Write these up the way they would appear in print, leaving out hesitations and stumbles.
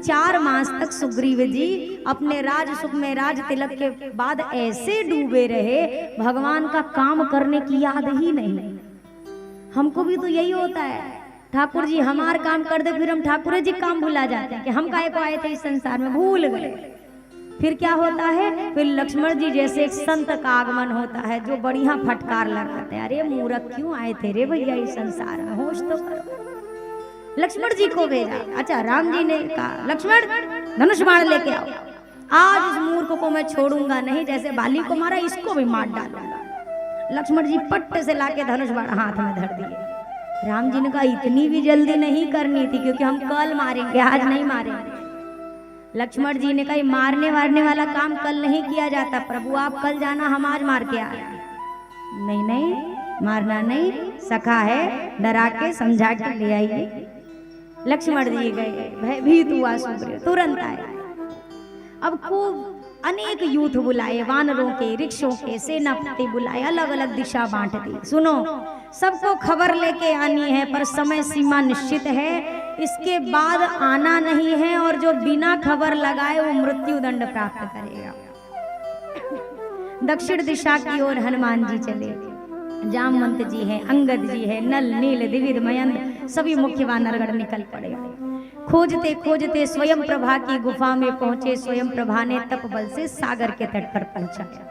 4 मास तक सुग्रीव जी अपने राज सुख में राज तिलक के बाद ऐसे डूबे रहे, भगवान का काम करने की याद ही नहीं। हमको भी तो यही होता है, ठाकुर जी हमार काम कर दे, फिर हम ठाकुर जी काम भुला जाते हैं कि हम काहे को आए थे इस संसार में, भूल गए। फिर क्या होता है, फिर लक्ष्मण जी जैसे एक संत का आगमन होता है जो बढ़िया फटकार लगाते हैं, अरे मूर्ख क्यों आए थे रे भैया इस संसार में, होश तो करो। लक्ष्मण जी को भेजा। अच्छा, राम जी ने कहा लक्ष्मण धनुष बाण लेके आओ, आज इस मूर्ख को मैं छोड़ूंगा नहीं, जैसे बाली को मारा इसको भी मार डालूंगा। लक्ष्मण जी पट्ट से लाके धनुष बाण हाथ में धर दिए। राम जी ने कहा इतनी भी जल्दी नहीं करनी थी, क्योंकि हम कल मारेंगे, आज नहीं मारेंगे। लक्ष्मण जी ने कहा मारने वारने वाला काम कल नहीं किया जाता, प्रभु आप कल जाना, हम आज मार के आए। नहीं नहीं, मारना नहीं, सखा है, डरा के समझा के ले आइए। लक्ष्मण जी गए, भयभीत हुआ सुग्रीव, तुरंत आए। अब खूब अनेक यूथ बुलाए, वानरों के, रिक्षों के सेनापति बुलाए, अलग अलग दिशा बांट दी। सुनो, सबको खबर लेके आनी है, पर समय सीमा निश्चित है, इसके बाद आना नहीं है, और जो बिना खबर लगाए वो मृत्यु दंड प्राप्त करेगा। दक्षिण दिशा की ओर हनुमान जी चले, जामवंत जी है, अंगद जी है, नल नील द्विविध मयंक सभी मुख्य वानरगण निकल पड़े। खोजते खोजते स्वयं प्रभा की गुफा में पहुंचे। स्वयं प्रभा ने तप बल से सागर के तट पर पहुंचाया।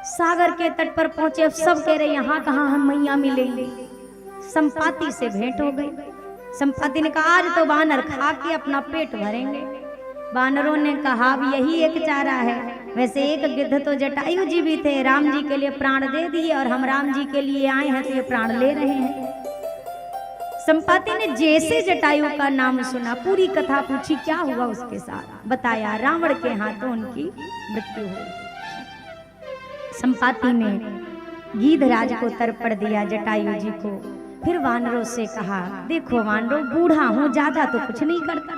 सागर के तट पर पहुंचे, अब सब कह रहे यहाँ कहाँ हम मैया मिलेंगे। संपाति से भेंट हो गई। संपाति ने कहा आज तो वानर खा के अपना पेट भरेंगे। वानरों ने कहा अब यही एक चारा है, वैसे एक गिद्ध तो जटायु जी भी थे, राम जी के लिए प्राण दे दिए, और हम राम जी के लिए आए हैं तो ये प्राण ले रहे हैं। संपाति ने जैसे जटायु का नाम सुना, पूरी कथा पूछी क्या हुआ उसके साथ, बताया रावण के हाथों उनकी मृत्यु हुई। संपाति ने गीधराज को तर्पण दिया जटायु जी को। फिर वानरों से कहा देखो वानरों, बूढ़ा हूं, ज्यादा तो कुछ नहीं करता,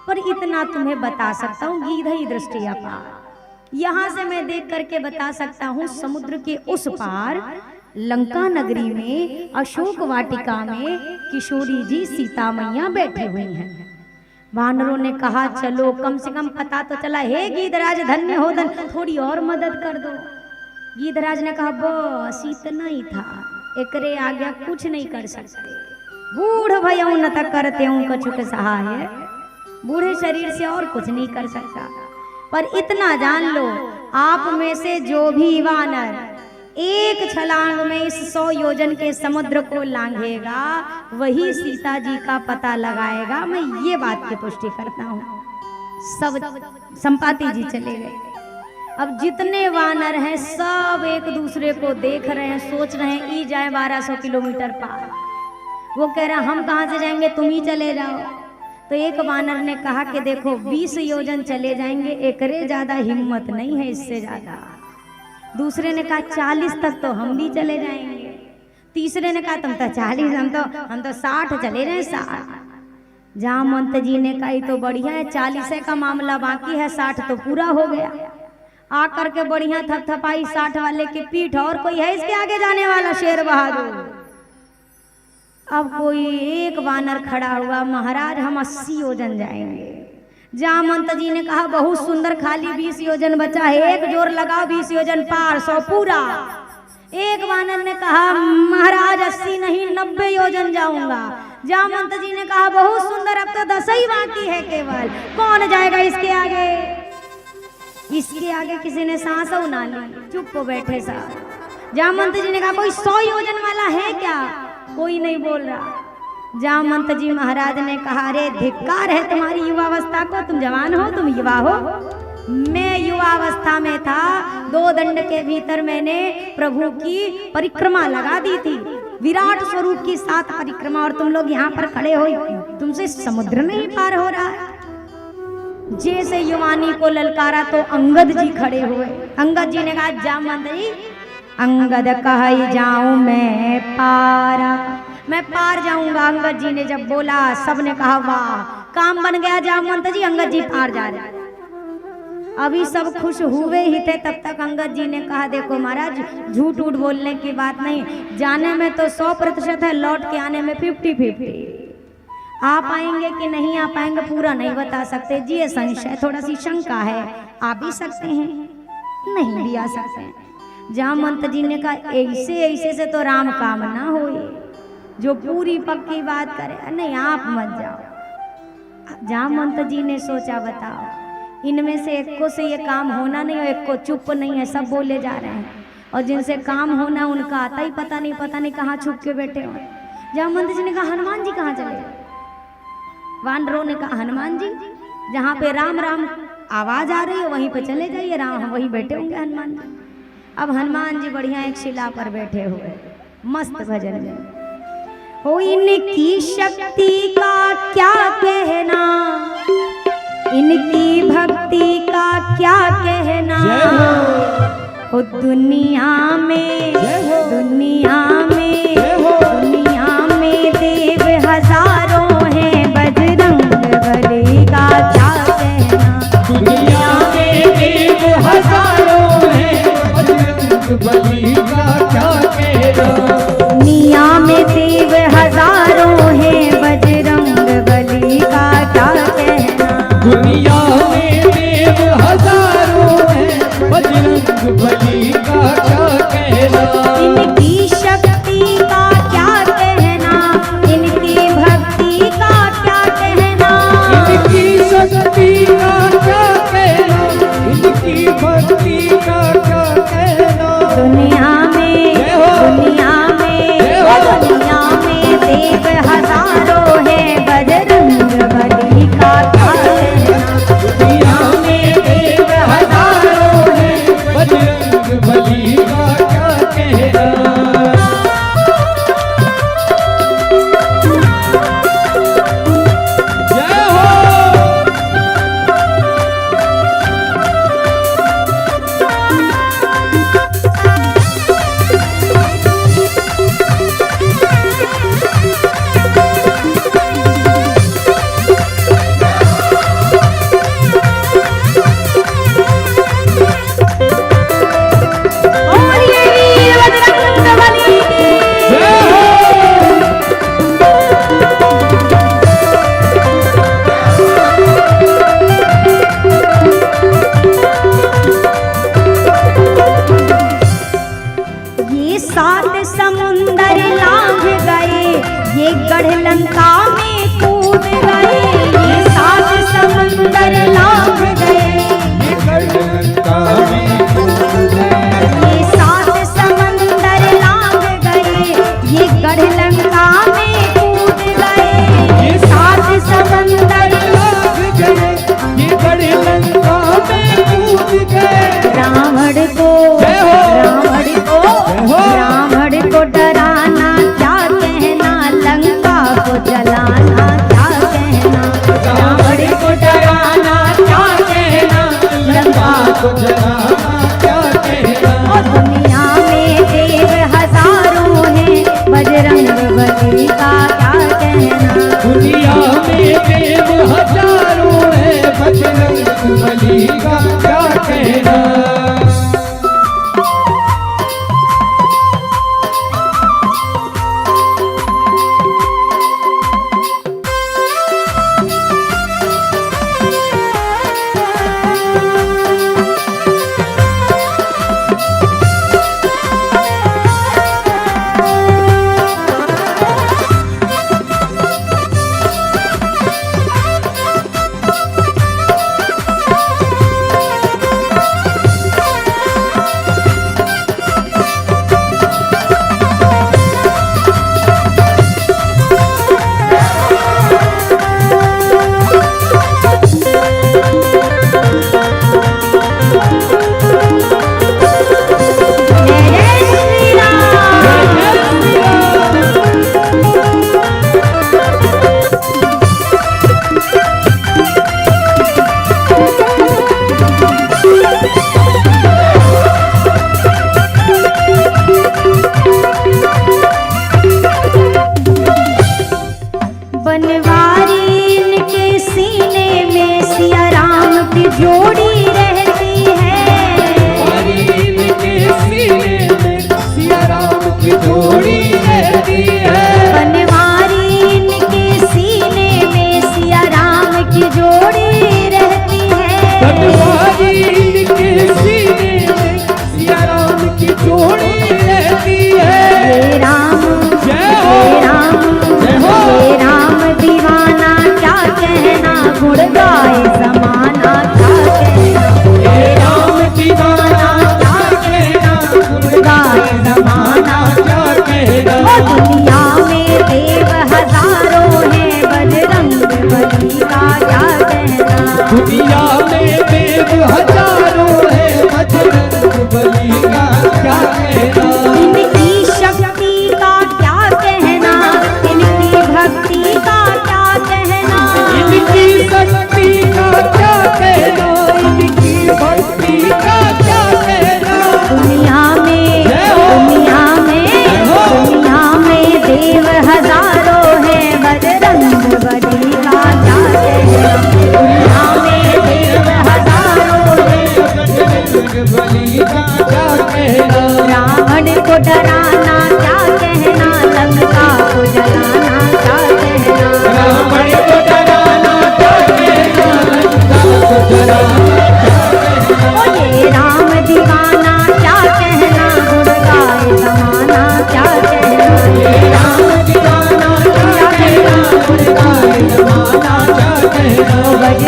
पर इतना तुम्हें बता सकता हूँ, गीधई दृष्टि अपार। यहाँ से मैं देख करके बता सकता हूँ, समुद्र के उस पार लंका नगरी में अशोक वाटिका में किशोरी जी सीता मैया बैठी हुई हैं। वानरों ने कहा चलो कम से कम पता तो चला, हे गीधराज धन्य हो धन, थोड़ी और मदद कर दो। गीधराज ने कहा बस इतना ही था, एकरे आगे कुछ नहीं कर सकते, बूढ़ भयऊ न तक करते हूँ कछुक सहाय, बूढ़े शरीर से और कुछ नहीं कर सकता, पर इतना जान लो आप में से जो भी वानर एक छलांग में इस 100 योजन के समुद्र को लांघेगा वही सीता जी का पता लगाएगा। मैं ये बात की पुष्टि करता हूँ। सब संपाति जी चले गए। अब जितने वानर हैं सब एक दूसरे को देख रहे हैं, सोच रहे हैं ई जाए 1200 किलोमीटर पार। वो कह रहा हम कहाँ से जाएंगे, तुम ही चले जाओ। तो एक वानर ने कहा कि देखो 20 योजन चले जाएंगे, एकरे ज्यादा हिम्मत नहीं है इससे ज्यादा। दूसरे ने कहा 40 तक तो हम भी चले जाएंगे। तीसरे ने कहा तुम तो 40, हम तो 60 चले रहे 60। जामवंत जी ने कहा तो बढ़िया है, 40 का मामला बाकी है, 60 तो पूरा हो गया। आकर के बढ़िया थपथपाई 60 वाले की पीठ, और कोई है इसके आगे जाने वाला शेर बहादुर। अब कोई एक वानर खड़ा हुआ, महाराज हम 80 योजन जाएंगे। जामवंत जी ने कहा बहुत सुंदर, खाली 20 योजन बचा है, एक जोर लगाओ 20 योजन पार, 100 पूरा। एक वानर ने कहा महाराज 80 नहीं 90 योजन जाऊंगा। जामवंत जी ने कहा बहुत सुंदर, अब तो 10 ही बाकी है केवल, कौन जाएगा इसके आगे। इसके आगे किसी ने सांस ना ली, चुप हो बैठे साहब। जामवंत जी ने कहा कोई 100 योजन वाला है क्या, कोई नहीं बोल रहा। जामवंत जी महाराज ने कहा अरे धिक्कार है तुम्हारी युवावस्था को, तुम जवान हो, तुम युवा हो। मैं युवावस्था में था, 2 दंड के भीतर मैंने प्रभु की परिक्रमा लगा दी थी, विराट स्वरूप की 7 परिक्रमा, और तुम लोग यहाँ पर खड़े हो, तुमसे समुद्र नहीं पार हो रहा है। जैसे युवानी को ललकारा तो अंगद जी खड़े हुए। अंगद जी ने कहा जामवंत जी, अंगद कह जाऊं मैं पारा, मैं पार जाऊंगा। अंगद जी ने जब बोला सबने कहा वाह, काम बन गया जामवंत जी, अंगद जी पार जा रहे। अभी सब खुश हुए ही थे, तब तक अंगद जी ने कहा देखो महाराज झूठ उठ बोलने की बात नहीं, जाने में तो 100% है, लौट के आने में 50-50। आ पाएंगे कि नहीं आ पाएंगे पूरा नहीं बता सकते जी, ये संशय थोड़ा सी शंका है। आ भी सकते हैं, नहीं भी आ सकते हैं। जामवंत जी ने कहा ऐसे ऐसे से तो राम काम ना होए, जो पूरी पक्की बात करे। नहीं आप मत जाओ। जामवंत जी ने सोचा बताओ इनमें से एक को से ये काम होना नहीं, और एक को चुप नहीं है, सब बोले जा रहे हैं, और जिनसे काम होना उनका आता ही पता नहीं कहाँ छुप के बैठे हुए। जामवंत जी ने कहा हनुमान जी कहाँ चले? वानरों ने कहा हनुमान जी जहाँ पे राम राम आवाज आ रही है वहीं पे चले जाइए, राम वहीं बैठे होंगे हनुमान जी। अब हनुमान जी बढ़िया एक शिला पर बैठे हुए मस्त भजन में। हो इनकी शक्ति का क्या कहना, इनकी भक्ति का क्या कहना। हो दुनिया में दुनिया में दुनिया में देव हजारों हैं, बजरंग बली का क्या कहना। दुनिया में देव हजारों हैं, बजरंग बली का क्या कहना। दुनिया में देव हजारों हैं, बजरंग बली का क्या कहना। दुनिया में देव हजारों हैं, बजरंग बली का क्या कहना। इनकी शक्ति का क्या कहना, इनकी भक्ति का क्या कहना। इनकी शक्ति का क्या कहना, इनकी भक्ति का क्या कहना। दुनिया में दुनिया में दुनिया में देव हजारों हैं, बजरंग बली का क्या कहना। दुनिया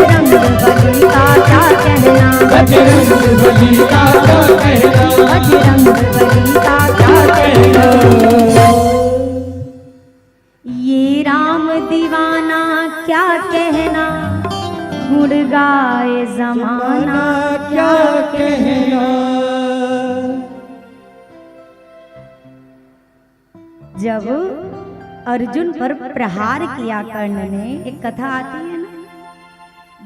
बजरंग बली का क्या कहना, बजरंग बली का क्या कहना, बजरंग बली का क्या कहना। ये राम दीवाना क्या कहना, गुण गाए जमाना क्या कहना। जब अर्जुन पर प्रहार किया कर्ण ने, एक कथा आती है ना,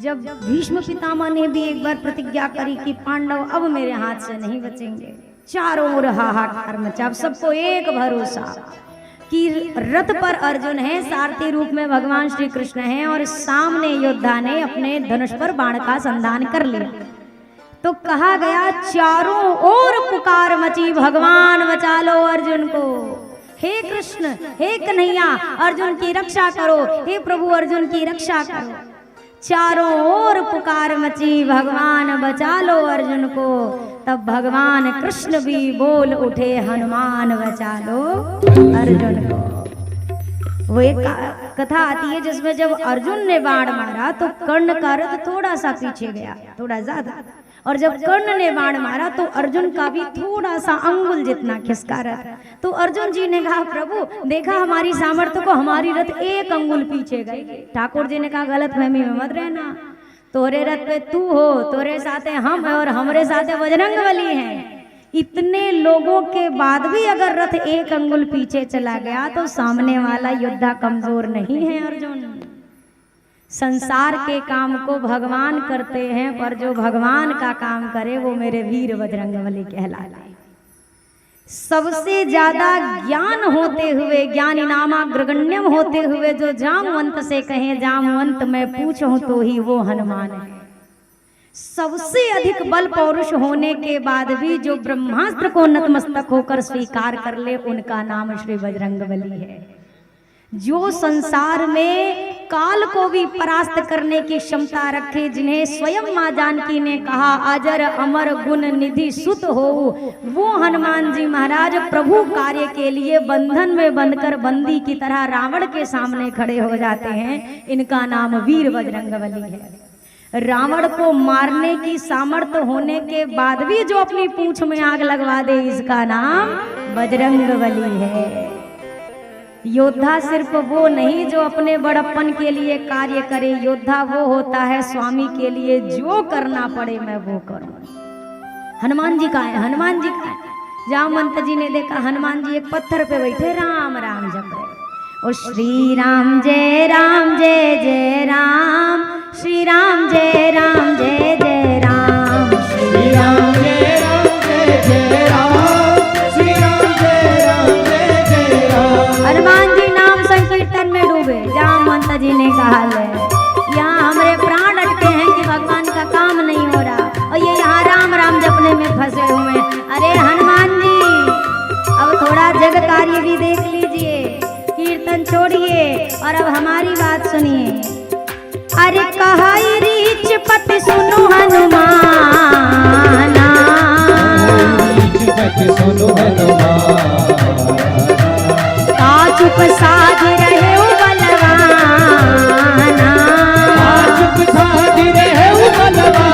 जब भीष्म पितामह ने भी एक बार प्रतिज्ञा करी कि पांडव अब मेरे हाथ से नहीं बचेंगे, चारों ओर हाहाकार मचा। अब सबको एक भरोसा कि रथ पर अर्जुन है, सारथी रूप में भगवान श्री कृष्ण हैं, और सामने योद्धा ने अपने धनुष पर बाण का संधान कर लिया। तो कहा गया चारों ओर पुकार मची, भगवान बचा लो अर्जुन को, हे कृष्ण हे कन्हैया अर्जुन की रक्षा करो, हे प्रभु अर्जुन की रक्षा करो। चारों ओर पुकार मची, भगवान बचा लो अर्जुन को। तब भगवान कृष्ण भी बोल उठे, हनुमान बचा लो अर्जुन को। वो एक कथा आती है जिसमें जब अर्जुन ने बाण मारा तो कर्ण का रथ थोड़ा सा पीछे गया, थोड़ा ज्यादा, और जब कर्ण ने बाण मारा तो अर्जुन का भी थोड़ा सा अंगुल जितना खिसका रथ। तो अर्जुन जी ने कहा प्रभु देखा हमारी सामर्थ्य को, हमारी रथ एक अंगुल पीछे गई। ठाकुर जी ने कहा गलतफहमी में मत रहना, तोरे रथ पे तू हो, तोरे साथे हम है और हमरे साथे बजरंग बली है। इतने लोगों के बाद भी अगर रथ एक अंगुल पीछे चला गया तो सामने वाला योद्धा कमजोर नहीं है अर्जुन। संसार के काम को भगवान करते हैं, पर जो भगवान का काम करे वो मेरे वीर बजरंगबली कहलाए। सबसे ज्यादा ज्ञान होते हुए, ज्ञानी नामाग्रगण्यम होते हुए जो जामवंत से कहे जामवंत मैं पूछूं तो ही वो हनुमान है। सबसे अधिक बल पौरुष होने के बाद भी जो ब्रह्मास्त्र को नतमस्तक होकर स्वीकार कर ले उनका नाम श्री बजरंगबली है। जो संसार में काल को भी परास्त करने की क्षमता रखे, जिन्हें स्वयं मां जानकी ने कहा अजर अमर गुण निधि सुत हो, वो हनुमान जी महाराज प्रभु कार्य के लिए बंधन में बंधकर बंदी की तरह रावण के सामने खड़े हो जाते हैं। इनका नाम वीर बजरंगबली है। रावण को मारने की सामर्थ्य होने के बाद भी जो अपनी पूंछ में आग लगवा दे, इसका नाम बजरंगबली है। योद्धा सिर्फ वो नहीं जो अपने बड़प्पन के लिए कार्य करे, योद्धा वो होता है स्वामी के लिए जो करना पड़े मैं वो करूं। हनुमान जी का है, हनुमान जी का है। जामवंत जी ने देखा हनुमान जी एक पत्थर पे बैठे राम राम जप रहे, और श्री राम जय राम, श्री राम जय जय राम, श्री राम जय राम जय राम, श्री राम जय जय राम। हनुमान जी नाम संकीर्तन में डूबे। जामवंत जी ने कहा ले यहाँ हमारे प्राण अटके हैं कि भगवान का काम नहीं हो रहा, और ये यहाँ राम राम जपने में फंसे हुए। अरे हनुमान जी अब थोड़ा जग कार्य भी देख लीजिए, कीर्तन छोड़िए और अब हमारी बात सुनिए। अरे कहाई रीच पति सुनो हनुमाना, सुनो हनुमान, चुप साध रहे बलवाना, चुप साध रहे बलवाना।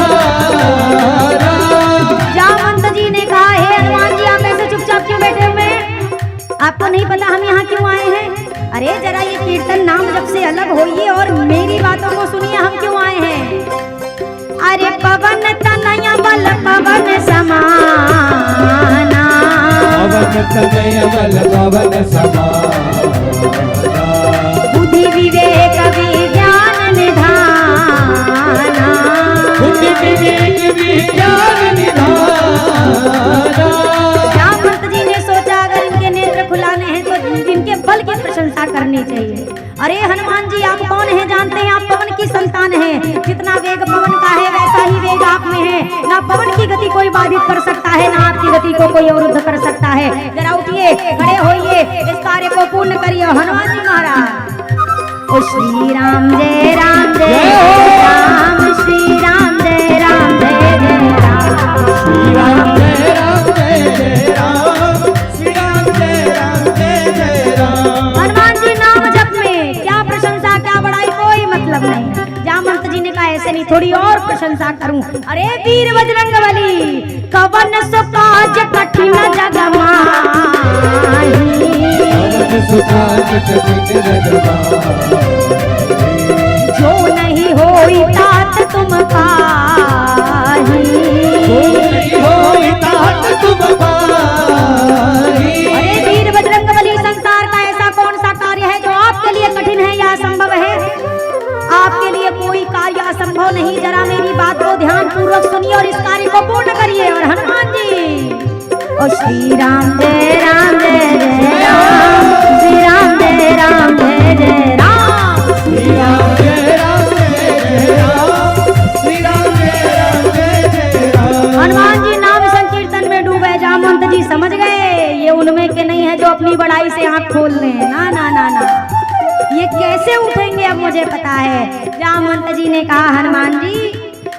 जामवंत जी ने कहा हे हनुमान जी आप ऐसे चुपचाप क्यों बैठे हुए हैं? आपको नहीं पता हम यहाँ क्यों आए हैं? अरे जरा ये कीर्तन नाम जब से अलग होइए और मेरी बातों को सुनिए, हम क्यों आए हैं। अरे पवन तनया बल पवन समाना, पवन तनय बल पवन समाना, बुद्धि विवेक विज्ञान निधाना, बुद्धि विवेक विज्ञान निधाना। जामवंत जी ने सोचा अगर इनके नेत्र खुलाने हैं तो इनके बल की प्रशंसा करनी चाहिए। अरे हनुमान जी आप कौन हैं? जानते हैं आप पवन की संतान हैं। जितना वेग पवन का है वैसा ही वेग आप में है। ना पवन की गति कोई बाधित कर सकता है, ना आपकी गति को कोई अवरुद्ध कर सकता है। जरा उठिए, खड़े होइए, इस कार्य को पूर्ण करिए। हनुमान जी महाराज ओ श्री राम जय राम, श्री राम जय राम श्री राम जय राम जय राम, श्री राम जय राम। हनुमान जी नाम जप में क्या प्रशंसा क्या बड़ाई कोई मतलब नहीं। जामवंत जी ने कहा ऐसे नहीं ही थोड़ी और प्रशंसा करूं। अरे वीर बजरंगबली कवन सो काज कठिन जग माही, जो नहीं होई तात तुम पाही, अरे वीर बजरंगबली संसार का ऐसा कौन सा कार्य है जो आपके लिए कठिन है या असंभव है? आपके लिए कोई कार्य असंभव नहीं। जरा मेरी बात को ध्यान पूर्वक सुनिए और इस कार्य को पूर्ण करिए। और हनुमान जी ओ श्री राम जय राम जय जय राम, श्री राम जय राम जय जय राम, श्री राम जय राम जय जय राम, श्री राम जय राम जय जय राम। हनुमान जी नाम संकीर्तन में डूबे। जामवंत जी समझ गए ये उनमें के नहीं है जो अपनी बड़ाई से आंख खोल ले। ना ना ना ना, ये कैसे उठेंगे अब मुझे पता है। जामवंत जी ने कहा हनुमान जी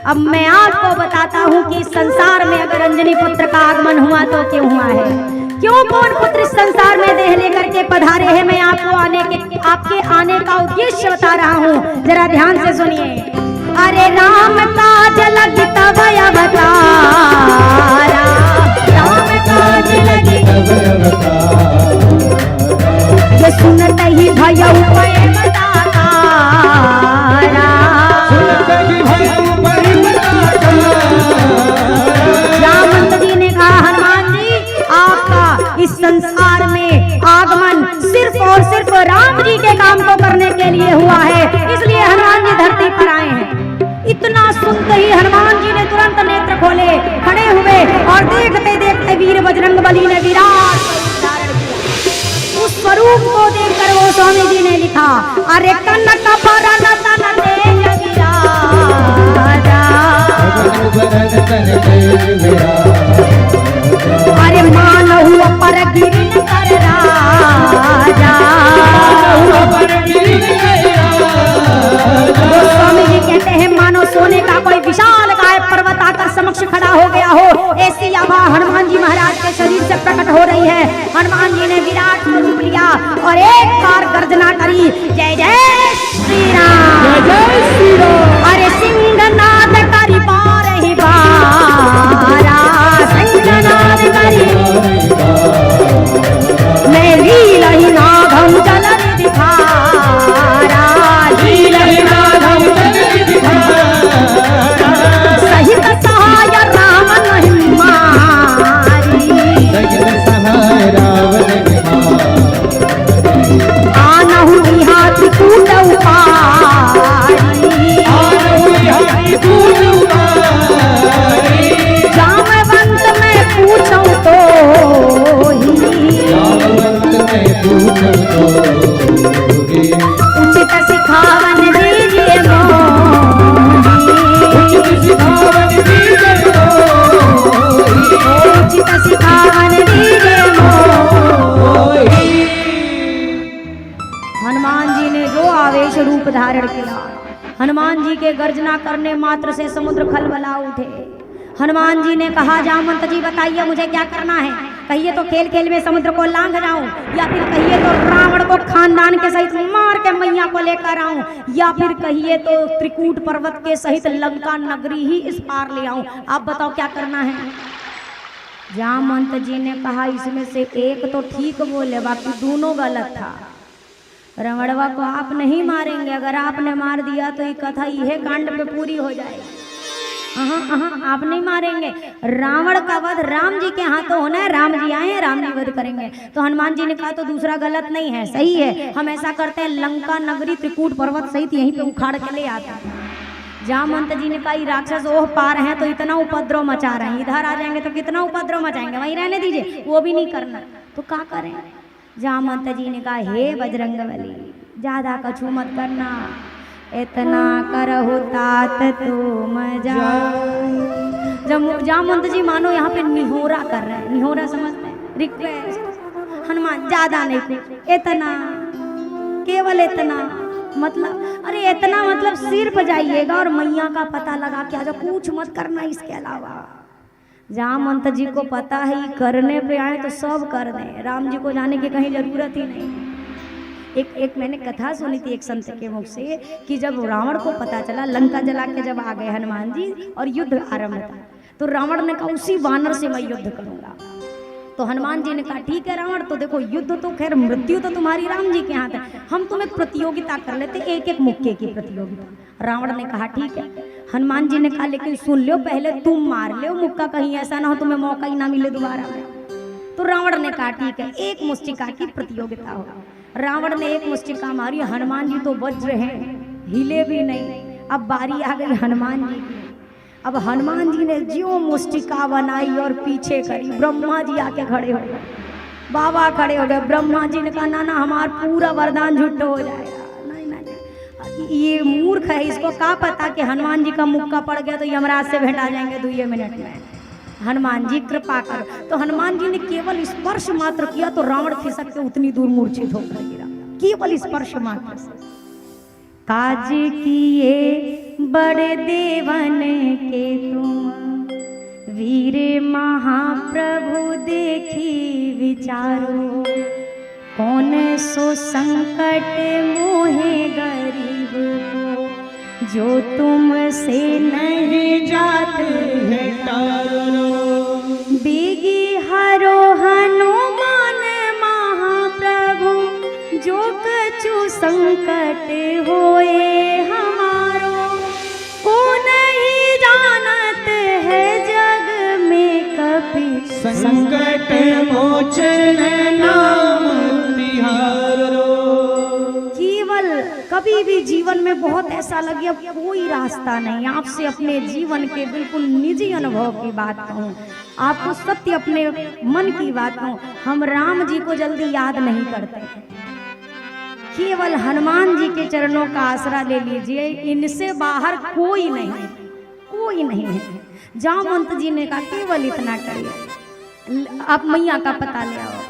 अब मैं आपको बताता हूँ कि इस संसार में अगर अंजनी पुत्र का आगमन हुआ तो क्यों हुआ है, क्यों कौन पुत्र इस संसार में देह लेकर के पधारे हैं। मैं आपको आपके आने का उद्देश्य बता रहा हूँ, जरा ध्यान से सुनिए। अरे राम काज लगी तब अवतारा, राम काज लगी ये सुनत ही भयउ पए बतारा, जामवंत जी ने कहा हनुमान जी आपका इस संसार में आगमन सिर्फ और सिर्फ राम जी के काम को करने के लिए हुआ है, इसलिए हनुमान जी धरती पर आए हैं। इतना सुनते ही हनुमान जी ने तुरंत नेत्र खोले, खड़े हुए और देखते देखते वीर बजरंगबली ने विराट उस स्वरूप को देखकर वो स्वामी जी ने लिखा अरे कनक भरन तन तेज विराजा, अरे मानहु पर गिरिन कर राजा। स्वामी जी कहते हैं मानो सोने का कोई विशाल काय पर्वत आकर समक्ष खड़ा हो गया हो, ऐसी आभा हनुमान जी महाराज के शरीर से प्रकट हो रही है। हनुमान जी ने विराट स्वरूप लिया और एक बार गर्जना करी जय जय श्री राम, जय जय श्री राम। अरे सिंहनाद करी बारहि बारा, सिंहनाद करी मैं लीलहि नाघम जलधि दिखारा, लीलहि नाघम जलधि दिखारा, सहित सहाय रावण हिमारी, सहित सहाय रावण आनहु इहा त्रिकूट उपारी, आनहु इहा त्रिकूट उपारी, जामवंत मैं पूछूं तो उचित सिखावन दीजिए मोही, उचित सिखावन दीजिए मोही, उचित सिखावन दीजिए मोही। हनुमान जी ने जो आवेश रूप धारण किया, हनुमान जी के गर्जना करने मात्र से समुद्र खलबला उठे। हनुमान जी ने कहा जामवंत जी बताइए मुझे क्या करना है, कहिए तो खेल खेल में समुद्र को लांघ जाऊं, या फिर कहिए तो रावण को खानदान के सहित मार के मैया को लेकर आऊं, या फिर कहिए तो त्रिकूट पर्वत के सहित लंका नगरी ही इस पार ले आऊं। आप बताओ क्या करना है। जामवंत जी ने कहा इसमें से एक तो ठीक बोले, बाकी दोनों गलत था। रावणवा को आप नहीं मारेंगे, अगर आपने मार दिया तो ये कथा यह कांड पे पूरी हो जाएगी। आप नहीं मारेंगे। रावण का वध राम जी के हाथों होना है, राम जी आए हैं, राम जी वध करेंगे। तो हनुमान जी ने कहा तो दूसरा गलत नहीं है, सही है, हम ऐसा करते हैं लंका नगरी त्रिकूट पर्वत सहित यहीं पे उखाड़ के ले आते हैं। जामवंत जी ने कहा राक्षस ओह पार हैं तो इतना उपद्रव मचा रहे हैं, इधर आ जाएंगे तो कितना उपद्रव मचाएंगे, वहीं रहने दीजिए, वो भी नहीं करना तो क्या करें। जामवंत जी ने कहा हे बजरंगबली ज्यादा कछु मत करना, इतना करहु तात तुम जाए। जामवंत जी मानो यहाँ पे निहोरा कर रहे हैं, निहोरा समझते हैं, रिक्वेस्ट। हनुमान ज्यादा नहीं कुछ, इतना, केवल इतना, मतलब अरे इतना मतलब सिर पर जाइएगा और मैया का पता लगा के आ जाओ, कुछ मत करना इसके अलावा। जामवंत जी को पता है ये करने पे आए तो सब कर दें, राम जी को जाने की कहीं जरूरत ही नहीं। एक मैंने कथा सुनी थी एक संत के मुख से कि जब रावण को पता चला, लंका जला के जब आ गए हनुमान जी और युद्ध आरंभ था, तो रावण ने कहा उसी वानर से मैं युद्ध करूंगा। तो हनुमान जी ने कहा ठीक है रावण, तो देखो युद्ध तो खैर मृत्यु तो तुम्हारी राम जी के हाथ है, हम तुम्हें प्रतियोगिता कर लेते, एक एक मुक्के की प्रतियोगिता। रावण ने कहा ठीक है। हनुमान जी ने कहा लेकिन सुन लो, पहले तुम मार लो मुक्का, कहीं ऐसा ना हो तुम्हें मौका ही ना मिले दोबारा में। तो रावण ने कहा ठीक है, एक मुष्टिका की प्रतियोगिता होगा। रावण ने एक मुष्टिका मारी, हनुमान जी तो वज्र हैं, हिले भी नहीं। अब बारी आ गई हनुमान जी की। अब हनुमान जी ने ज्यों मुष्टिका बनाई और पीछे करी, ब्रह्मा जी आके खड़े हो गए, बाबा खड़े हो गए। ब्रह्मा जी ने कहा ना ना हमारा पूरा वरदान झूठ हो जाएगा, नहीं नहीं ये मूर्ख है, इसको क्या पता कि हनुमान जी का मुक्का पड़ गया तो यमराज से भेंटा जाएंगे 2 मिनट में। हनुमान जी कृपा करो। तो हनुमान जी ने केवल स्पर्श मात्र किया तो रावण खिसक के उतनी दूर मूर्छित होकर गिरा, केवल स्पर्श मात्र से। काज किए बड़े देवन के तुम, वीर महाप्रभु देखी विचारो, कौन सो संकट मोहे गरीब को, जो तुमसे नहीं जात है तारो। बेगी हरो हनुमान महाप्रभु, जो कछु संकट होए हमारो, को नहीं जानत है जग में कभी, संकट मोचन नाम तिहारो। केवल कभी भी जीवन में बहुत ऐसा लगे अब कोई रास्ता नहीं, आपसे अपने जीवन के बिल्कुल निजी अनुभव की बात कहूँ, आपको सत्य अपने मन की बात कहूँ, हम राम जी को जल्दी याद नहीं करते। केवल हनुमान जी के चरणों का आसरा ले लीजिए, इनसे बाहर कोई नहीं है, कोई नहीं है। जामवंत जी ने कहा केवल इतना करिए, आप मैया का पता ले आओ।